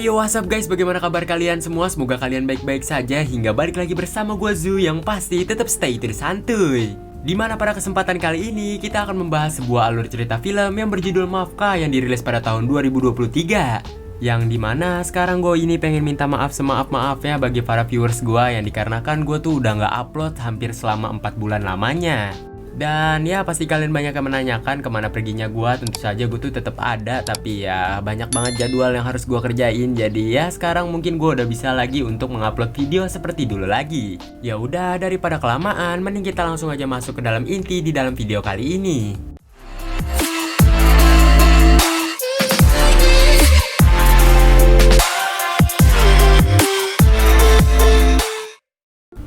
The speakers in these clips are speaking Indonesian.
Yo what's up guys, bagaimana kabar kalian semua? Semoga kalian baik-baik saja hingga balik lagi bersama gua Zu yang pasti tetap stay santuy. Dimana pada kesempatan kali ini kita akan membahas sebuah alur cerita film yang berjudul Maafka yang dirilis pada tahun 2023. Yang dimana sekarang gue ini pengen minta maaf semaaf-maafnya bagi para viewers gue yang dikarenakan gue tuh udah gak upload hampir selama 4 bulan lamanya. Dan ya pasti kalian banyak yang menanyakan kemana perginya gue. Tentu saja gue tuh tetap ada, tapi ya banyak banget jadwal yang harus gue kerjain. Jadi ya sekarang mungkin gue udah bisa lagi untuk mengupload video seperti dulu lagi. Ya udah, daripada kelamaan, mending kita langsung aja masuk ke dalam inti di dalam video kali ini.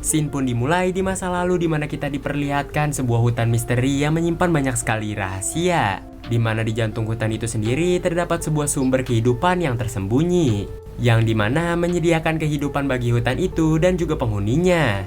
Scene pun dimulai di masa lalu di mana kita diperlihatkan sebuah hutan misteri yang menyimpan banyak sekali rahasia. Di mana di jantung hutan itu sendiri terdapat sebuah sumber kehidupan yang tersembunyi, yang dimana menyediakan kehidupan bagi hutan itu dan juga penghuninya.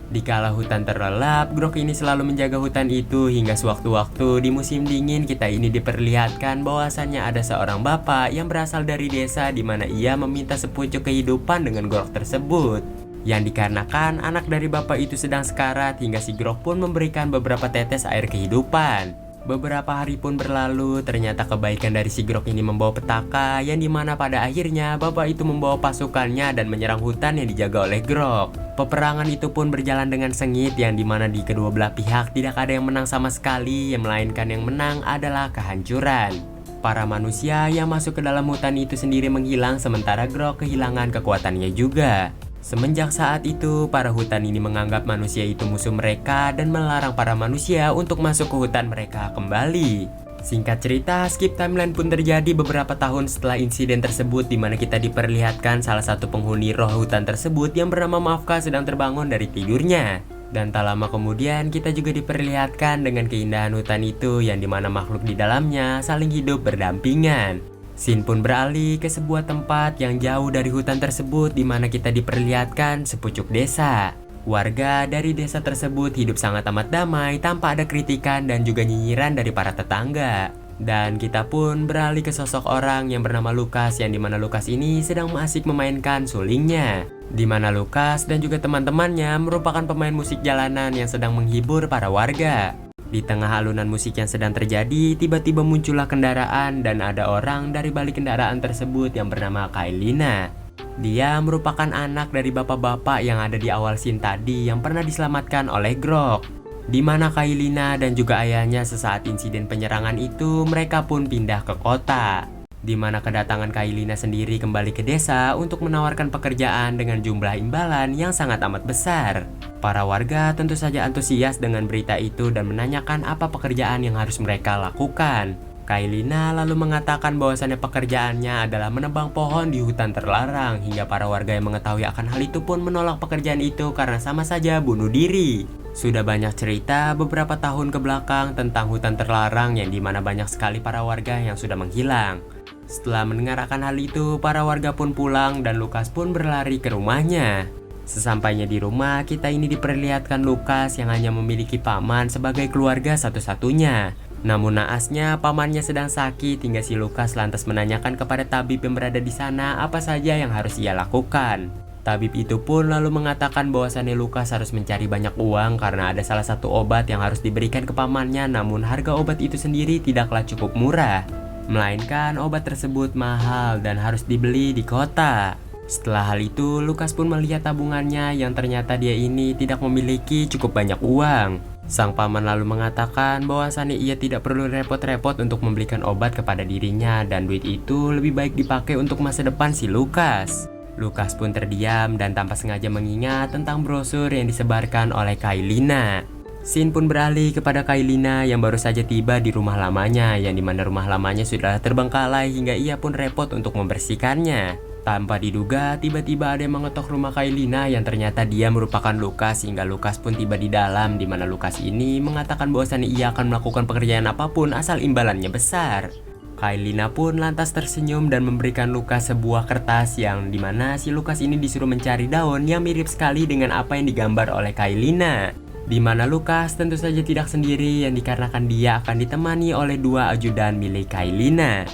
Dikala hutan terlelap, Grok ini selalu menjaga hutan itu hingga sewaktu-waktu di musim dingin kita ini diperlihatkan bahwasannya ada seorang bapak yang berasal dari desa di mana ia meminta sepucuk kehidupan dengan Grok tersebut. Yang dikarenakan anak dari bapak itu sedang sekarat hingga si Grok pun memberikan beberapa tetes air kehidupan. Beberapa hari pun berlalu, ternyata kebaikan dari si Grok ini membawa petaka yang dimana pada akhirnya bapak itu membawa pasukannya dan menyerang hutan yang dijaga oleh Grok. Peperangan itu pun berjalan dengan sengit yang dimana di kedua belah pihak tidak ada yang menang sama sekali, yang melainkan yang menang adalah kehancuran. Para manusia yang masuk ke dalam hutan itu sendiri menghilang sementara Grok kehilangan kekuatannya juga. Semenjak saat itu, para hutan ini menganggap manusia itu musuh mereka dan melarang para manusia untuk masuk ke hutan mereka kembali. Singkat cerita, skip timeline pun terjadi beberapa tahun setelah insiden tersebut di mana kita diperlihatkan salah satu penghuni roh hutan tersebut yang bernama Maafka sedang terbangun dari tidurnya. Dan tak lama kemudian kita juga diperlihatkan dengan keindahan hutan itu yang dimana makhluk di dalamnya saling hidup berdampingan. Scene pun beralih ke sebuah tempat yang jauh dari hutan tersebut di mana kita diperlihatkan sepucuk desa. Warga dari desa tersebut hidup sangat amat damai tanpa ada kritikan dan juga nyinyiran dari para tetangga. Dan kita pun beralih ke sosok orang yang bernama Lukas yang dimana Lukas ini sedang asik memainkan sulingnya. Dimana Lukas dan juga teman-temannya merupakan pemain musik jalanan yang sedang menghibur para warga. Di tengah alunan musik yang sedang terjadi, tiba-tiba muncullah kendaraan dan ada orang dari balik kendaraan tersebut yang bernama Kailina. Dia merupakan anak dari bapak-bapak yang ada di awal scene tadi yang pernah diselamatkan oleh Grok. Di mana Kailina dan juga ayahnya sesaat insiden penyerangan itu mereka pun pindah ke kota. Di mana kedatangan Kailina sendiri kembali ke desa untuk menawarkan pekerjaan dengan jumlah imbalan yang sangat amat besar. Para warga tentu saja antusias dengan berita itu dan menanyakan apa pekerjaan yang harus mereka lakukan. Kailina lalu mengatakan bahwasannya pekerjaannya adalah menebang pohon di hutan terlarang hingga para warga yang mengetahui akan hal itu pun menolak pekerjaan itu karena sama saja bunuh diri. Sudah banyak cerita beberapa tahun ke belakang tentang hutan terlarang yang dimana banyak sekali para warga yang sudah menghilang. Setelah mendengar akan hal itu, para warga pun pulang dan Lukas pun berlari ke rumahnya. Sesampainya di rumah, kita ini diperlihatkan Lukas yang hanya memiliki paman sebagai keluarga satu-satunya. Namun naasnya, pamannya sedang sakit hingga si Lukas lantas menanyakan kepada tabib yang berada di sana apa saja yang harus ia lakukan. Tabib itu pun lalu mengatakan bahwasannya Lukas harus mencari banyak uang karena ada salah satu obat yang harus diberikan ke pamannya, namun harga obat itu sendiri tidaklah cukup murah. Melainkan obat tersebut mahal dan harus dibeli di kota. Setelah hal itu, Lukas pun melihat tabungannya yang ternyata dia ini tidak memiliki cukup banyak uang. Sang paman lalu mengatakan bahwasannya ia tidak perlu repot-repot untuk membelikan obat kepada dirinya dan duit itu lebih baik dipakai untuk masa depan si Lukas. Lukas pun terdiam dan tanpa sengaja mengingat tentang brosur yang disebarkan oleh Kailina. Scene pun beralih kepada Kailina yang baru saja tiba di rumah lamanya, yang dimana rumah lamanya sudah terbengkalai hingga ia pun repot untuk membersihkannya. Tanpa diduga, tiba-tiba ada yang mengetok rumah Kailina yang ternyata dia merupakan Lukas hingga Lukas pun tiba di dalam, dimana Lukas ini mengatakan bahwasannya ia akan melakukan pekerjaan apapun asal imbalannya besar. Kailina pun lantas tersenyum dan memberikan Lukas sebuah kertas yang dimana si Lukas ini disuruh mencari daun yang mirip sekali dengan apa yang digambar oleh Kailina. Di mana Lukas tentu saja tidak sendiri yang dikarenakan dia akan ditemani oleh dua ajudan milik Kailina.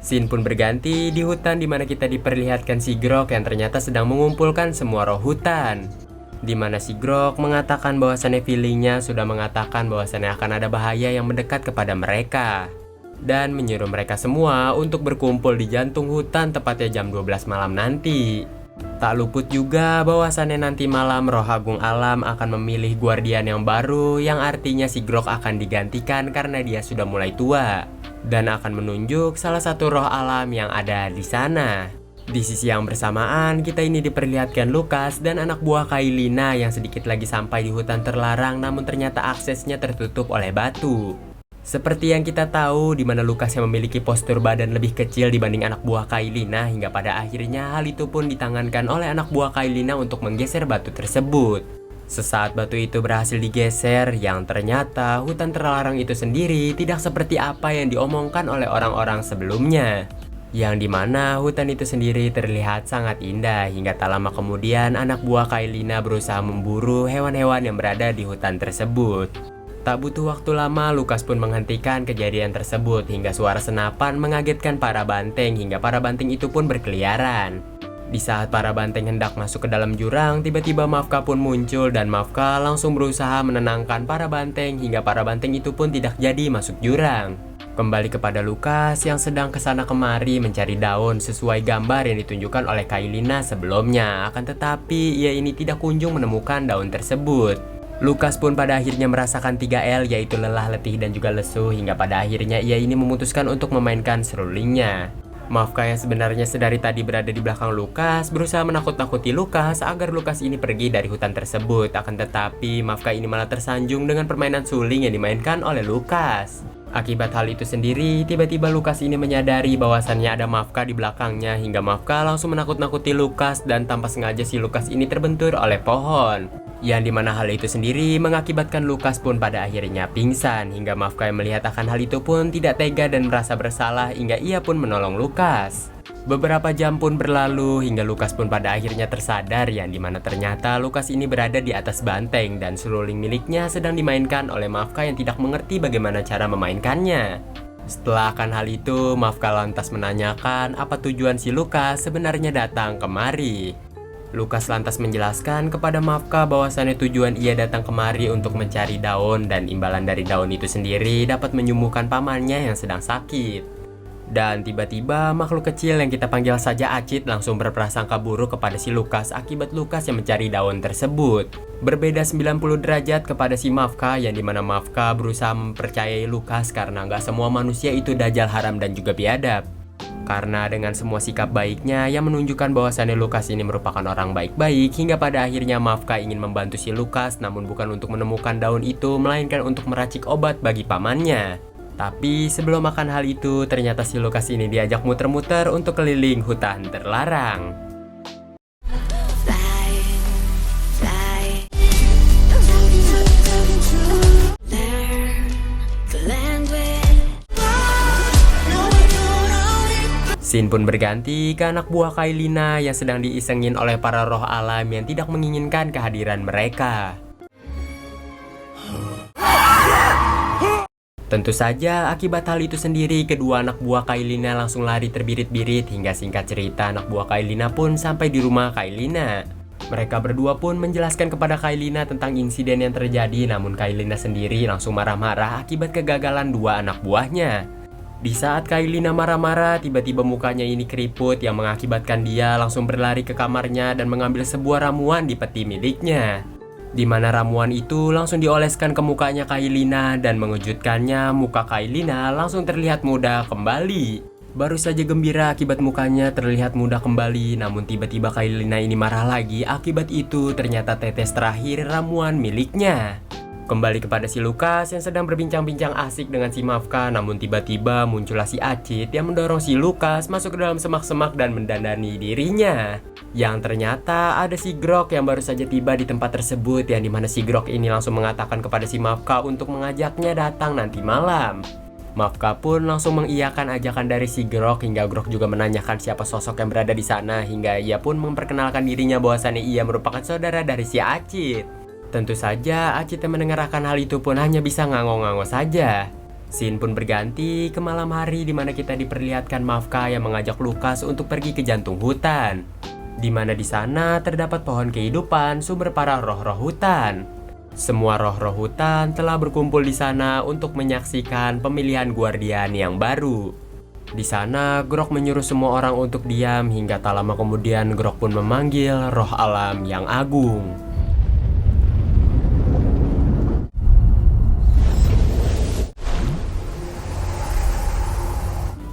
Scene pun berganti di hutan di mana kita diperlihatkan si Grok yang ternyata sedang mengumpulkan semua roh hutan. Di mana si Grok mengatakan bahwasannya feelingnya sudah mengatakan bahwasannya akan ada bahaya yang mendekat kepada mereka. Dan menyuruh mereka semua untuk berkumpul di jantung hutan tepatnya jam 12 malam nanti. Tak luput juga bahwasannya nanti malam roh agung alam akan memilih guardian yang baru, yang artinya si Grok akan digantikan karena dia sudah mulai tua. Dan akan menunjuk salah satu roh alam yang ada di sana. Di sisi yang bersamaan, kita ini diperlihatkan Lukas dan anak buah Kailina yang sedikit lagi sampai di hutan terlarang, namun ternyata aksesnya tertutup oleh batu. Seperti yang kita tahu, di mana Lukas yang memiliki postur badan lebih kecil dibanding anak buah Kailina, hingga pada akhirnya hal itu pun ditangankan oleh anak buah Kailina untuk menggeser batu tersebut. Sesaat batu itu berhasil digeser, yang ternyata hutan terlarang itu sendiri tidak seperti apa yang diomongkan oleh orang-orang sebelumnya. Yang dimana hutan itu sendiri terlihat sangat indah, hingga tak lama kemudian anak buah Kailina berusaha memburu hewan-hewan yang berada di hutan tersebut. Tak butuh waktu lama, Lukas pun menghentikan kejadian tersebut hingga suara senapan mengagetkan para banteng hingga para banteng itu pun berkeliaran. Di saat para banteng hendak masuk ke dalam jurang, tiba-tiba Mafka pun muncul dan Mafka langsung berusaha menenangkan para banteng hingga para banteng itu pun tidak jadi masuk jurang. Kembali kepada Lukas yang sedang kesana kemari mencari daun sesuai gambar yang ditunjukkan oleh Kailina sebelumnya, akan tetapi ia ini tidak kunjung menemukan daun tersebut. Lukas pun pada akhirnya merasakan 3L, yaitu lelah, letih, dan juga lesu, hingga pada akhirnya ia ini memutuskan untuk memainkan serulingnya. Mafka yang sebenarnya sedari tadi berada di belakang Lukas berusaha menakut-nakuti Lukas agar Lukas ini pergi dari hutan tersebut, akan tetapi Mafka ini malah tersanjung dengan permainan suling yang dimainkan oleh Lukas. Akibat hal itu sendiri, tiba-tiba Lukas ini menyadari bahwasannya ada Mafka di belakangnya hingga Mafka langsung menakut-nakuti Lukas dan tanpa sengaja si Lukas ini terbentur oleh pohon. Yang dimana hal itu sendiri mengakibatkan Lukas pun pada akhirnya pingsan hingga Mafka yang melihat akan hal itu pun tidak tega dan merasa bersalah hingga ia pun menolong Lukas. Beberapa jam pun berlalu hingga Lukas pun pada akhirnya tersadar yang dimana ternyata Lukas ini berada di atas banteng dan seruling miliknya sedang dimainkan oleh Mafka yang tidak mengerti bagaimana cara memainkannya. Setelah akan hal itu, Mafka lantas menanyakan apa tujuan si Lukas sebenarnya datang kemari. Lukas lantas menjelaskan kepada Mafka bahwasannya tujuan ia datang kemari untuk mencari daun dan imbalan dari daun itu sendiri dapat menyembuhkan pamannya yang sedang sakit. Dan tiba-tiba makhluk kecil yang kita panggil saja Acit langsung berprasangka buruk kepada si Lukas akibat Lukas yang mencari daun tersebut. Berbeda 90 derajat kepada si Mafka yang dimana Mafka berusaha mempercayai Lukas karena nggak semua manusia itu dajjal haram dan juga biadab. Karena dengan semua sikap baiknya yang menunjukkan bahwasannya Lukas ini merupakan orang baik-baik hingga pada akhirnya Mafka ingin membantu si Lukas namun bukan untuk menemukan daun itu melainkan untuk meracik obat bagi pamannya. Tapi sebelum makan hal itu ternyata si Lukas ini diajak muter-muter untuk keliling hutan terlarang. Scene pun berganti ke anak buah Kailina yang sedang diisengin oleh para roh alam yang tidak menginginkan kehadiran mereka. Tentu saja akibat hal itu sendiri kedua anak buah Kailina langsung lari terbirit-birit hingga singkat cerita anak buah Kailina pun sampai di rumah Kailina. Mereka berdua pun menjelaskan kepada Kailina tentang insiden yang terjadi namun Kailina sendiri langsung marah-marah akibat kegagalan dua anak buahnya. Di saat Kailina marah-marah, tiba-tiba mukanya ini keriput yang mengakibatkan dia langsung berlari ke kamarnya dan mengambil sebuah ramuan di peti miliknya. Di mana ramuan itu langsung dioleskan ke mukanya Kailina dan mengejutkannya muka Kailina langsung terlihat muda kembali. Baru saja gembira akibat mukanya terlihat muda kembali, namun tiba-tiba Kailina ini marah lagi akibat itu ternyata tetes terakhir ramuan miliknya. Kembali kepada si Lukas yang sedang berbincang-bincang asik dengan si Mafka, namun tiba-tiba muncullah si Acit yang mendorong si Lukas masuk ke dalam semak-semak dan mendandani dirinya. Yang ternyata ada si Grok yang baru saja tiba di tempat tersebut yang dimana si Grok ini langsung mengatakan kepada si Mafka untuk mengajaknya datang nanti malam. Mafka pun langsung mengiyakan ajakan dari si Grok hingga Grok juga menanyakan siapa sosok yang berada di sana hingga ia pun memperkenalkan dirinya bahwasannya ia merupakan saudara dari si Acit. Tentu saja Acit yang mendengarkan hal itu pun hanya bisa ngangong-ngangong saja. Scene pun berganti ke malam hari di mana kita diperlihatkan Mafka yang mengajak Lukas untuk pergi ke jantung hutan. Di mana di sana terdapat pohon kehidupan sumber para roh-roh hutan. Semua roh-roh hutan telah berkumpul di sana untuk menyaksikan pemilihan guardian yang baru. Di sana, Grok menyuruh semua orang untuk diam hingga tak lama kemudian Grok pun memanggil roh alam yang agung.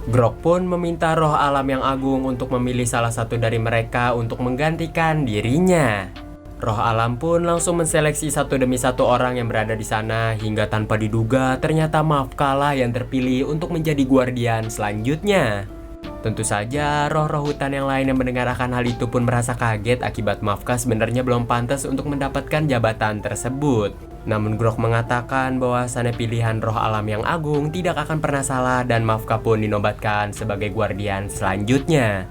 Grok pun meminta roh alam yang agung untuk memilih salah satu dari mereka untuk menggantikan dirinya. Roh alam pun langsung menseleksi satu demi satu orang yang berada di sana hingga tanpa diduga ternyata Mafka lah yang terpilih untuk menjadi guardian selanjutnya. Tentu saja roh-roh hutan yang lain yang mendengar akan hal itu pun merasa kaget akibat Mafka sebenarnya belum pantas untuk mendapatkan jabatan tersebut. Namun Grok mengatakan bahwasannya pilihan roh alam yang agung tidak akan pernah salah dan Mafka pun dinobatkan sebagai guardian selanjutnya.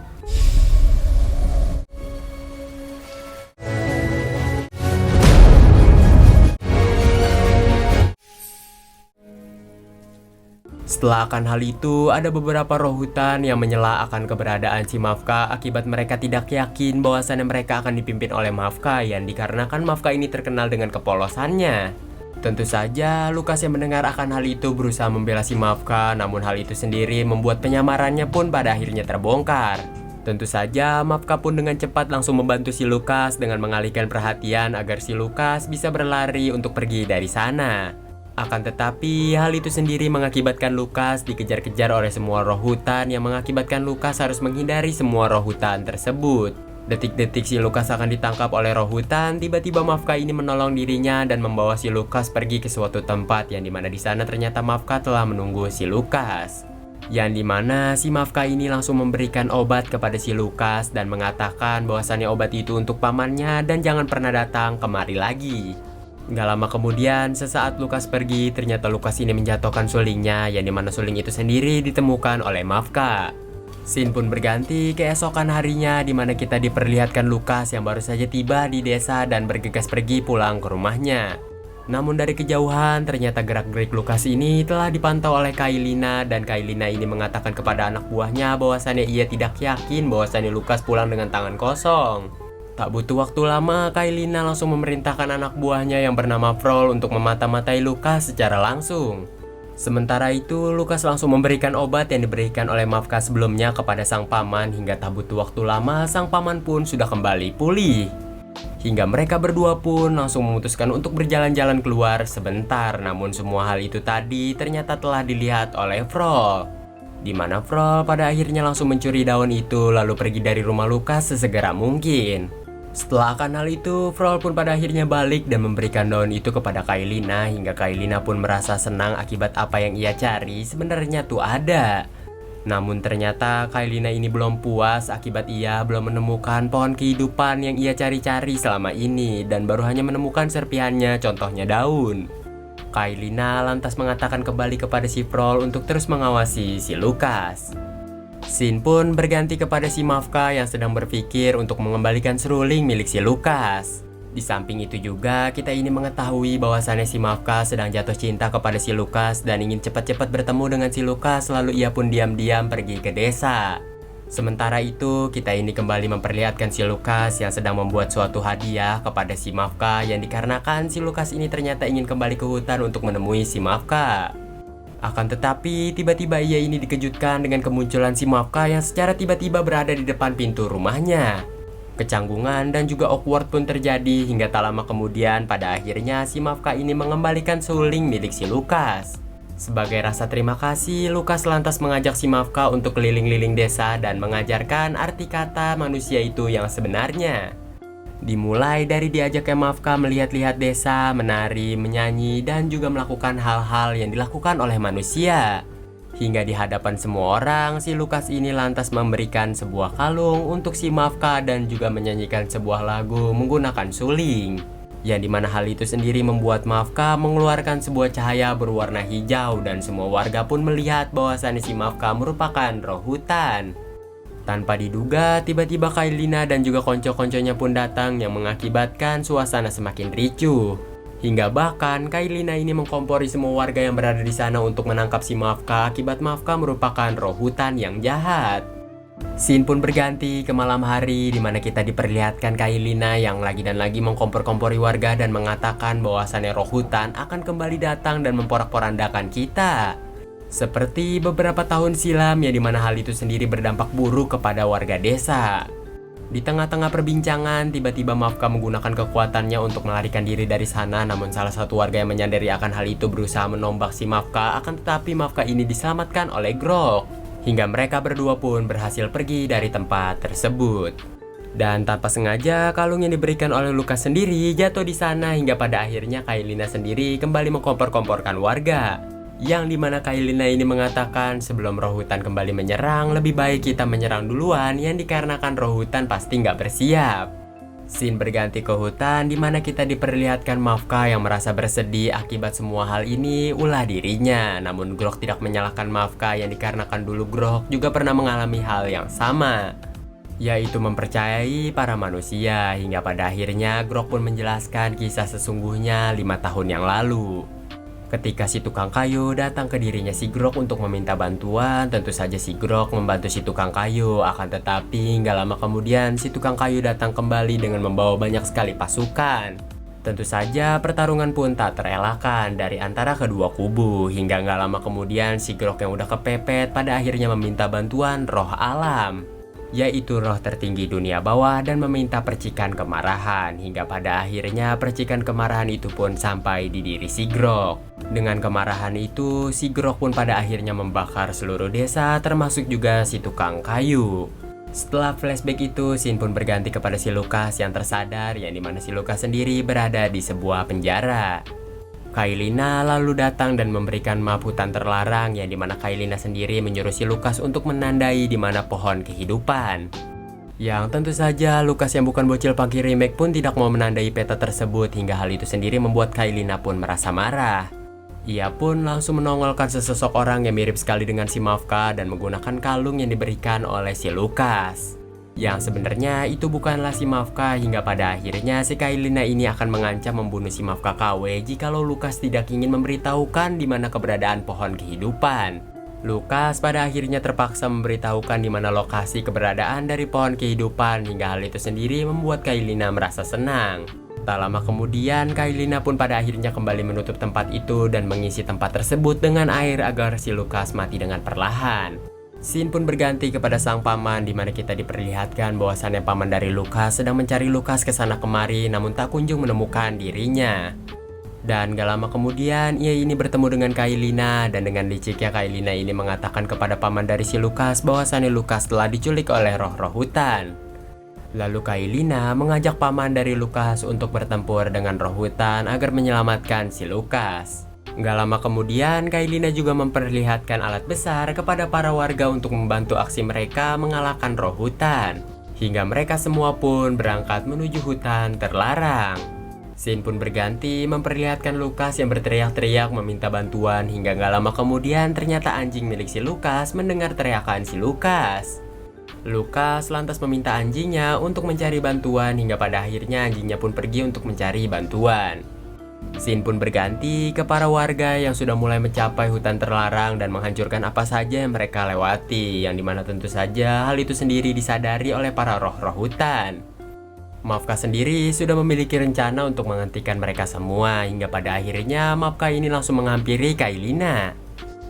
Setelah akan hal itu, ada beberapa roh hutan yang menyela akan keberadaan si Mafka akibat mereka tidak yakin bahwasannya mereka akan dipimpin oleh Mafka yang dikarenakan Mafka ini terkenal dengan kepolosannya. Tentu saja, Lukas yang mendengar akan hal itu berusaha membela si Mafka, namun hal itu sendiri membuat penyamarannya pun pada akhirnya terbongkar. Tentu saja, Mafka pun dengan cepat langsung membantu si Lukas dengan mengalihkan perhatian agar si Lukas bisa berlari untuk pergi dari sana. Akan tetapi, hal itu sendiri mengakibatkan Lukas dikejar-kejar oleh semua roh hutan yang mengakibatkan Lukas harus menghindari semua roh hutan tersebut. Detik-detik si Lukas akan ditangkap oleh roh hutan, tiba-tiba Mafka ini menolong dirinya dan membawa si Lukas pergi ke suatu tempat yang dimana di sana ternyata Mafka telah menunggu si Lukas. Yang dimana si Mafka ini langsung memberikan obat kepada si Lukas dan mengatakan bahwasannya obat itu untuk pamannya dan jangan pernah datang kemari lagi. Gak lama kemudian, sesaat Lukas pergi, ternyata Lukas ini menjatuhkan sulingnya, yang dimana suling itu sendiri ditemukan oleh Mafka. Scene pun berganti keesokan harinya, dimana kita diperlihatkan Lukas yang baru saja tiba di desa dan bergegas pergi pulang ke rumahnya. Namun dari kejauhan, ternyata gerak-gerik Lukas ini telah dipantau oleh Kailina, dan Kailina ini mengatakan kepada anak buahnya bahwasannya ia tidak yakin bahwasannya Lukas pulang dengan tangan kosong. Tak butuh waktu lama, Kailina langsung memerintahkan anak buahnya yang bernama Frol untuk memata-matai Lukas secara langsung. Sementara itu, Lukas langsung memberikan obat yang diberikan oleh Mafka sebelumnya kepada sang paman hingga tak butuh waktu lama, sang paman pun sudah kembali pulih. Hingga mereka berdua pun langsung memutuskan untuk berjalan-jalan keluar sebentar, namun semua hal itu tadi ternyata telah dilihat oleh Frol. Di mana Frol pada akhirnya langsung mencuri daun itu lalu pergi dari rumah Lukas sesegera mungkin. Setelah akan hal itu, Frol pun pada akhirnya balik dan memberikan daun itu kepada Kailina hingga Kailina pun merasa senang akibat apa yang ia cari sebenarnya tuh ada. Namun ternyata Kailina ini belum puas akibat ia belum menemukan pohon kehidupan yang ia cari-cari selama ini dan baru hanya menemukan serpihannya, contohnya daun. Kailina lantas mengatakan kembali kepada si Frol untuk terus mengawasi si Lukas. Scene pun berganti kepada si Mafka yang sedang berpikir untuk mengembalikan seruling milik si Lukas. Di samping itu juga kita ini mengetahui bahwasannya si Mafka sedang jatuh cinta kepada si Lukas dan ingin cepat-cepat bertemu dengan si Lukas, lalu ia pun diam-diam pergi ke desa. Sementara itu kita ini kembali memperlihatkan si Lukas yang sedang membuat suatu hadiah kepada si Mafka yang dikarenakan si Lukas ini ternyata ingin kembali ke hutan untuk menemui si Mafka. Akan tetapi, tiba-tiba ia ini dikejutkan dengan kemunculan si Mafka yang secara tiba-tiba berada di depan pintu rumahnya. Kecanggungan dan juga awkward pun terjadi hingga tak lama kemudian pada akhirnya si Mafka ini mengembalikan suling milik si Lukas. Sebagai rasa terima kasih, Lukas lantas mengajak si Mafka untuk keliling-liling desa dan mengajarkan arti kata manusia itu yang sebenarnya. Dimulai dari diajaknya Mafka melihat-lihat desa, menari, menyanyi, dan juga melakukan hal-hal yang dilakukan oleh manusia. Hingga di hadapan semua orang, si Lukas ini lantas memberikan sebuah kalung untuk si Mafka dan juga menyanyikan sebuah lagu menggunakan suling. Yang dimana hal itu sendiri membuat Mafka mengeluarkan sebuah cahaya berwarna hijau dan semua warga pun melihat bahwasannya si Mafka merupakan roh hutan. Tanpa diduga, tiba-tiba Kailina dan juga konco-konconya pun datang yang mengakibatkan suasana semakin ricuh. Hingga bahkan Kailina ini mengkompori semua warga yang berada di sana untuk menangkap si Mafka akibat Mafka merupakan roh hutan yang jahat. Scene pun berganti ke malam hari di mana kita diperlihatkan Kailina yang lagi dan lagi mengkompor-kompori warga dan mengatakan bahwasannya roh hutan akan kembali datang dan memporak-porandakan kita. Seperti beberapa tahun silam ya, di mana hal itu sendiri berdampak buruk kepada warga desa. Di tengah-tengah perbincangan, tiba-tiba Mafka menggunakan kekuatannya untuk melarikan diri dari sana. Namun salah satu warga yang menyadari akan hal itu berusaha menombak si Mafka, akan tetapi Mafka ini diselamatkan oleh Grok. Hingga mereka berdua pun berhasil pergi dari tempat tersebut. Dan tanpa sengaja, kalung yang diberikan oleh Lukas sendiri jatuh di sana hingga pada akhirnya Kailina sendiri kembali mengkompor-komporkan warga. Yang dimana Kailina ini mengatakan sebelum roh hutan kembali menyerang, lebih baik kita menyerang duluan yang dikarenakan roh hutan pasti nggak bersiap. Scene berganti ke hutan dimana kita diperlihatkan Mafka yang merasa bersedih akibat semua hal ini ulah dirinya. Namun Grok tidak menyalahkan Mafka yang dikarenakan dulu Grok juga pernah mengalami hal yang sama, yaitu mempercayai para manusia. Hingga pada akhirnya Grok pun menjelaskan kisah sesungguhnya 5 tahun yang lalu. Ketika si tukang kayu datang ke dirinya si Grok untuk meminta bantuan, tentu saja si Grok membantu si tukang kayu. Akan tetapi nggak lama kemudian si tukang kayu datang kembali dengan membawa banyak sekali pasukan. Tentu saja pertarungan pun tak terelakkan dari antara kedua kubu. Hingga nggak lama kemudian si Grok yang udah kepepet pada akhirnya meminta bantuan roh alam, yaitu roh tertinggi dunia bawah, dan meminta percikan kemarahan. Hingga pada akhirnya percikan kemarahan itu pun sampai di diri si Grok. Dengan kemarahan itu, si Grok pun pada akhirnya membakar seluruh desa termasuk juga si tukang kayu. Setelah flashback itu, scene pun berganti kepada si Lukas yang tersadar, yang dimana si Lukas sendiri berada di sebuah penjara. Kailina lalu datang dan memberikan map hutan terlarang, yang dimana Kailina sendiri menyuruh si Lukas untuk menandai di mana pohon kehidupan. Yang tentu saja Lukas yang bukan bocil pangki remake pun tidak mau menandai peta tersebut, hingga hal itu sendiri membuat Kailina pun merasa marah. Ia pun langsung menongolkan sesosok orang yang mirip sekali dengan si Mafka dan menggunakan kalung yang diberikan oleh si Lukas. Yang sebenarnya itu bukanlah si Mafka, hingga pada akhirnya si Kailina ini akan mengancam membunuh si Mafka KW jikalau Lukas tidak ingin memberitahukan di mana keberadaan pohon kehidupan. Lukas pada akhirnya terpaksa memberitahukan di mana lokasi keberadaan dari pohon kehidupan, hingga hal itu sendiri membuat Kailina merasa senang. Tak lama kemudian Kailina pun pada akhirnya kembali menutup tempat itu dan mengisi tempat tersebut dengan air agar si Lukas mati dengan perlahan. Scene pun berganti kepada sang paman di mana kita diperlihatkan bahwasannya paman dari Lukas sedang mencari Lukas ke sana kemari namun tak kunjung menemukan dirinya. Dan gak lama kemudian ia ini bertemu dengan Kailina, dan dengan liciknya Kailina ini mengatakan kepada paman dari si Lukas bahwasannya Lukas telah diculik oleh roh-roh hutan. Lalu Kailina mengajak paman dari Lukas untuk bertempur dengan roh hutan agar menyelamatkan si Lukas. Gak lama kemudian Kailina juga memperlihatkan alat besar kepada para warga untuk membantu aksi mereka mengalahkan roh hutan. Hingga mereka semua pun berangkat menuju hutan terlarang. Scene pun berganti memperlihatkan Lukas yang berteriak-teriak meminta bantuan, hingga gak lama kemudian ternyata anjing milik si Lukas mendengar teriakan si Lukas. Lukas lantas meminta anjingnya untuk mencari bantuan, hingga pada akhirnya anjingnya pun pergi untuk mencari bantuan. Scene pun berganti ke para warga yang sudah mulai mencapai hutan terlarang dan menghancurkan apa saja yang mereka lewati, yang dimana tentu saja hal itu sendiri disadari oleh para roh-roh hutan. Mafka sendiri sudah memiliki rencana untuk menghentikan mereka semua, hingga pada akhirnya Mafka ini langsung menghampiri Kailina.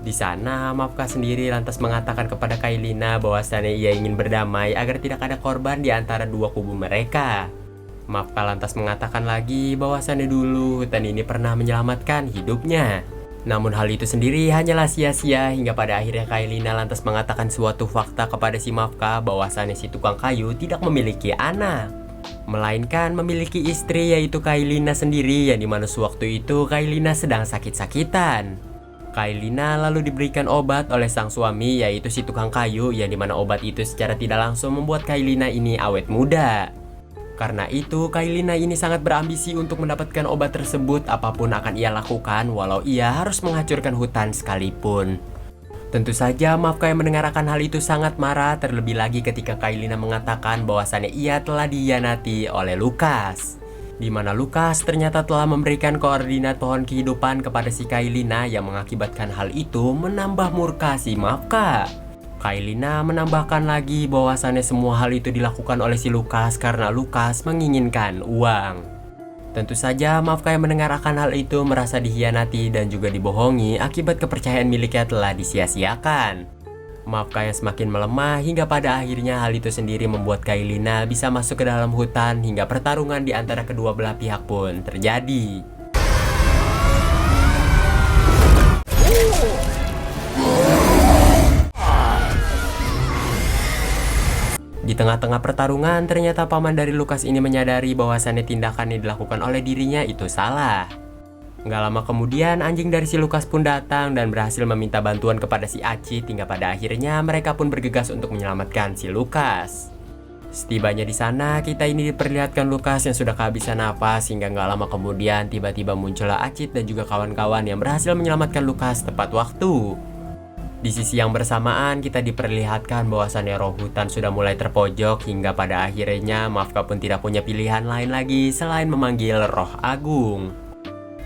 Di sana Mafka sendiri lantas mengatakan kepada Kailina bahwasannya ia ingin berdamai agar tidak ada korban di antara dua kubu mereka. Mafka lantas mengatakan lagi bahwasannya dulu hutan ini pernah menyelamatkan hidupnya. Namun hal itu sendiri hanyalah sia-sia, hingga pada akhirnya Kailina lantas mengatakan suatu fakta kepada si Mafka bahwasannya si tukang kayu tidak memiliki anak, melainkan memiliki istri, yaitu Kailina sendiri, yang dimana sewaktu itu Kailina sedang sakit-sakitan. Kailina lalu diberikan obat oleh sang suami, yaitu si tukang kayu, yang dimana obat itu secara tidak langsung membuat Kailina ini awet muda. Karena itu Kailina ini sangat berambisi untuk mendapatkan obat tersebut, apapun akan ia lakukan walau ia harus menghancurkan hutan sekalipun. Tentu saja Mafka yang mendengarkan hal itu sangat marah, terlebih lagi ketika Kailina mengatakan bahwasannya ia telah dihianati oleh Lukas. di mana Lukas ternyata telah memberikan koordinat pohon kehidupan kepada si Kailina yang mengakibatkan hal itu menambah murka si Mafka. Kailina menambahkan lagi bahwasannya semua hal itu dilakukan oleh si Lukas karena Lukas menginginkan uang. Tentu saja Mafka yang mendengar akan hal itu merasa dihianati dan juga dibohongi akibat kepercayaan miliknya telah disia-siakan. Mafka yang semakin melemah hingga pada akhirnya hal itu sendiri membuat Kailina bisa masuk ke dalam hutan hingga pertarungan di antara kedua belah pihak pun terjadi. Di tengah-tengah pertarungan, ternyata paman dari Lukas ini menyadari bahwasannya tindakan yang dilakukan oleh dirinya itu salah. Nggak lama kemudian, anjing dari si Lukas pun datang dan berhasil meminta bantuan kepada si Acit hingga pada akhirnya mereka pun bergegas untuk menyelamatkan si Lukas. Setibanya di sana, kita ini diperlihatkan Lukas yang sudah kehabisan napas hingga nggak lama kemudian tiba-tiba muncullah Acit dan juga kawan-kawan yang berhasil menyelamatkan Lukas tepat waktu. Di sisi yang bersamaan kita diperlihatkan bahwasannya roh hutan sudah mulai terpojok hingga pada akhirnya Mafka pun tidak punya pilihan lain lagi selain memanggil roh agung.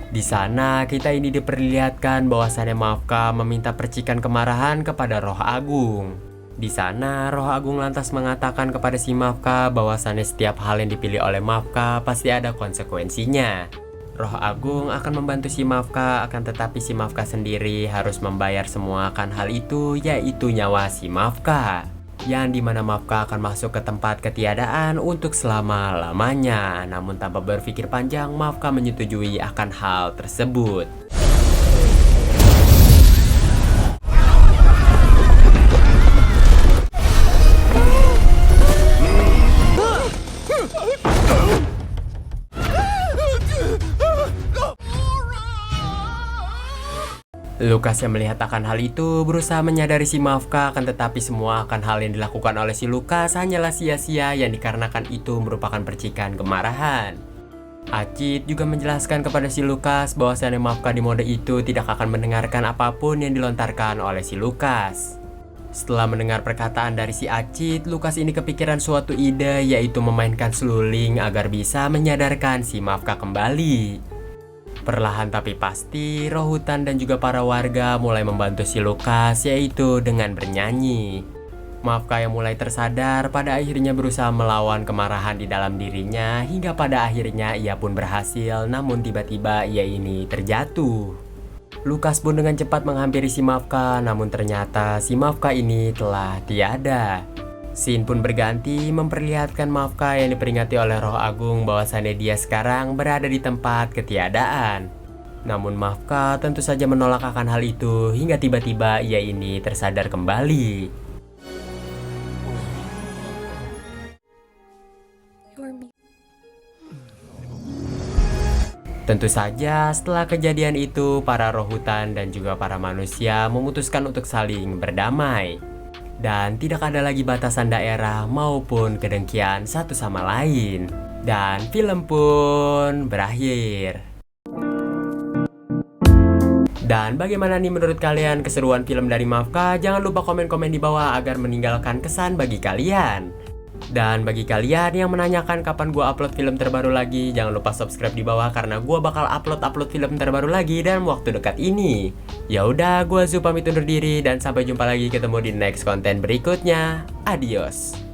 Di sana kita ini diperlihatkan bahwasannya Mafka meminta percikan kemarahan kepada roh agung. Di sana roh agung lantas mengatakan kepada si Mafka bahwasannya setiap hal yang dipilih oleh Mafka pasti ada konsekuensinya. Roh agung akan membantu si Mafka, akan tetapi si Mafka sendiri harus membayar semua akan hal itu, yaitu nyawa si Mafka. Yang dimana Mafka akan masuk ke tempat ketiadaan untuk selama-lamanya. Namun tanpa berpikir panjang, Mafka menyetujui akan hal tersebut. Lukas yang melihat akan hal itu berusaha menyadari si Mafka, akan tetapi semua akan hal yang dilakukan oleh si Lukas hanyalah sia-sia yang dikarenakan itu merupakan percikan kemarahan. Acit juga menjelaskan kepada si Lukas bahwasannya Mafka di mode itu tidak akan mendengarkan apapun yang dilontarkan oleh si Lukas. Setelah mendengar perkataan dari si Acit, Lukas ini kepikiran suatu ide, yaitu memainkan seluling agar bisa menyadarkan si Mafka kembali. Perlahan tapi pasti, roh hutan dan juga para warga mulai membantu si Lukas, yaitu dengan bernyanyi. Mafka yang mulai tersadar pada akhirnya berusaha melawan kemarahan di dalam dirinya hingga pada akhirnya ia pun berhasil, namun tiba-tiba ia ini terjatuh. Lukas pun dengan cepat menghampiri si Mafka, namun ternyata si Mafka ini telah tiada. Scene pun berganti memperlihatkan Mafka yang diperingati oleh roh agung bahwasannya dia sekarang berada di tempat ketiadaan. Namun Mafka tentu saja menolak akan hal itu hingga tiba-tiba ia ini tersadar kembali. Tentu saja setelah kejadian itu para roh hutan dan juga para manusia memutuskan untuk saling berdamai. Dan tidak ada lagi batasan daerah maupun kedengkian satu sama lain. Dan film pun berakhir. Dan bagaimana nih menurut kalian keseruan film dari Mafka? Jangan lupa komen-komen di bawah agar meninggalkan kesan bagi kalian. Dan bagi kalian yang menanyakan kapan gua upload film terbaru lagi, jangan lupa subscribe di bawah karena gua bakal upload film terbaru lagi dalam waktu dekat ini. Ya udah, gua Zu pamit undur diri dan sampai jumpa lagi ketemu di next konten berikutnya. Adios.